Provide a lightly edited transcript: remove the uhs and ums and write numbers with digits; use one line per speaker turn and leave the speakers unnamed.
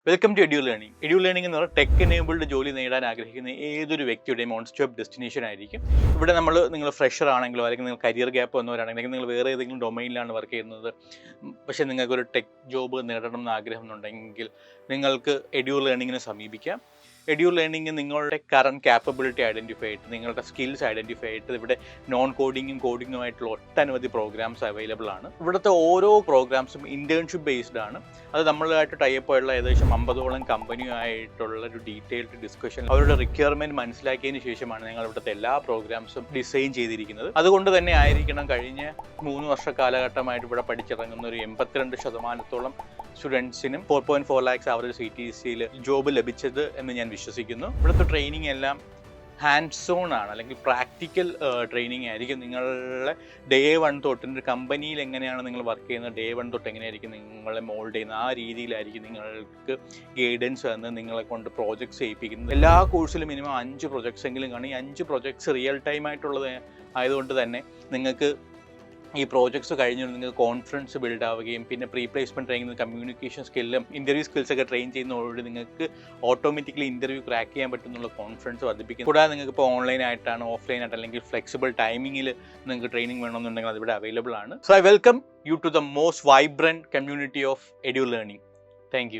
Welcome to Edure Learning. Edure Learning എന്ന് പറഞ്ഞാൽ tech enabled ജോലി നേടാൻ ആഗ്രഹിക്കുന്ന ഏതൊരു വ്യക്തിയുടെയും ഓൺ സ്റ്റോപ്പ് ഡെസ്റ്റിനേഷൻ ആയിരിക്കും. ഇവിടെ നിങ്ങൾ ഫ്രഷർ ആണെങ്കിലോ അല്ലെങ്കിൽ നിങ്ങൾ കരിയർ ഗ്യാപ്പ് വന്നവരാണെങ്കിൽ അല്ലെങ്കിൽ നിങ്ങൾ വേറെ ഏതെങ്കിലും ഡൊമൈനിലാണ് വർക്ക് ചെയ്യുന്നത്, പക്ഷേ നിങ്ങൾക്കൊരു ടെക് ജോബ് നേടണം എന്ന് ആഗ്രഹമുണ്ടെങ്കിൽ നിങ്ങൾക്ക് Edure Learningനെ സമീപിക്കാം. Edure Learning നിങ്ങളുടെ കറണ്ട് ക്യാപ്പബിലിറ്റി ഐഡൻറ്റിഫൈ ചെയ്തിട്ട് നിങ്ങളുടെ സ്കിൽസ് ഐഡൻറ്റിഫൈ ചെയ്തിട്ട് ഇവിടെ നോൺ കോഡിങ്ങുമായിട്ടുള്ള ഒട്ടനവധി പ്രോഗ്രാംസ് അവൈലബിൾ ആണ്. ഇവിടുത്തെ ഓരോ പ്രോഗ്രാംസും ഇൻറ്റേൺഷിപ്പ് ബേസ്ഡ് ആണ്. അത് നമ്മളുമായിട്ട് ടൈപ്പ് ആയിട്ടുള്ള ഏകദേശം 50ഓളം കമ്പനിയുമായിട്ടുള്ള ഒരു ഡീറ്റെയിൽഡ് ഡിസ്കഷൻ, അവരുടെ റിക്വയർമെൻറ്റ് മനസ്സിലാക്കിയതിന് ശേഷമാണ് ഞങ്ങൾ ഇവിടുത്തെ എല്ലാ പ്രോഗ്രാംസും ഡിസൈൻ ചെയ്തിരിക്കുന്നത്. അതുകൊണ്ട് തന്നെ ആയിരിക്കണം കഴിഞ്ഞ 3 വർഷ കാലഘട്ടമായിട്ട് ഇവിടെ പഠിച്ചിറങ്ങുന്ന ഒരു 82% സ്റ്റുഡൻസിനും 4.4 lakhs ആവറേജ് CTCയിൽ ജോബ് ലഭിച്ചത് എന്ന് ഞാൻ വിശ്വസിക്കുന്നു. ഇവിടുത്തെ ട്രെയിനിങ് എല്ലാം ഹാൻഡ്സ് ഓൺ ആണ്, അല്ലെങ്കിൽ പ്രാക്ടിക്കൽ ട്രെയിനിങ് ആയിരിക്കും. നിങ്ങളുടെ ഡേ 1 തൊട്ട് കമ്പനിയിൽ എങ്ങനെയാണ് നിങ്ങൾ വർക്ക് ചെയ്യുന്നത്, ഡേ 1 തൊട്ട് എങ്ങനെയായിരിക്കും നിങ്ങളെ മോൾഡ് ചെയ്യുന്നത്, ആ രീതിയിലായിരിക്കും നിങ്ങൾക്ക് ഗൈഡൻസ് തന്ന് നിങ്ങളെ കൊണ്ട് പ്രോജക്ട്സ് ചെയ്യിപ്പിക്കുന്നത്. എല്ലാ കോഴ്സിലും മിനിമം 5 പ്രൊജക്ട്സ് എങ്കിലും കാണും. ഈ 5 പ്രൊജക്ട്സ് റിയൽ ടൈം ആയിട്ടുള്ളത് ആയതുകൊണ്ട് തന്നെ നിങ്ങൾക്ക് ഈ പ്രോജക്ട്സ് കഴിഞ്ഞ് നിങ്ങൾക്ക് കോൺഫിഡൻസ് ബിൽഡ് ആവുകയും പിന്നെ പ്രീ പ്ലേസ്മെൻറ്റ് ട്രെയിനിങ് കമ്മ്യൂണിക്കേഷൻ സ്കില്ലും ഇൻ്റർവ്യൂ സ്കിൽസൊക്കെ ട്രെയിൻ ചെയ്യുന്നതോടുകൂടി നിങ്ങൾക്ക് ഓട്ടോമാറ്റിക്കലി ഇൻ്റർവ്യൂ ക്രാക്ക് ചെയ്യാൻ പറ്റുന്നുള്ള കോൺഫിഡൻസ് വർദ്ധിപ്പിക്കും. കൂടാതെ നിങ്ങൾക്ക് ഇപ്പോൾ ഓൺലൈൻ ആയിട്ടാണ്, ഓഫ്ലൈൻ ആയിട്ട് അല്ലെങ്കിൽ ഫ്ലെക്സിബിൾ ടൈമിങ്ങിൽ നിങ്ങൾക്ക് ട്രെയിനിങ് വേണമെന്നുണ്ടെങ്കിൽ അതിവിടെ അവൈലബിൾ ആണ്. So I welcome you to the most vibrant community of Edure Learning. Thank U.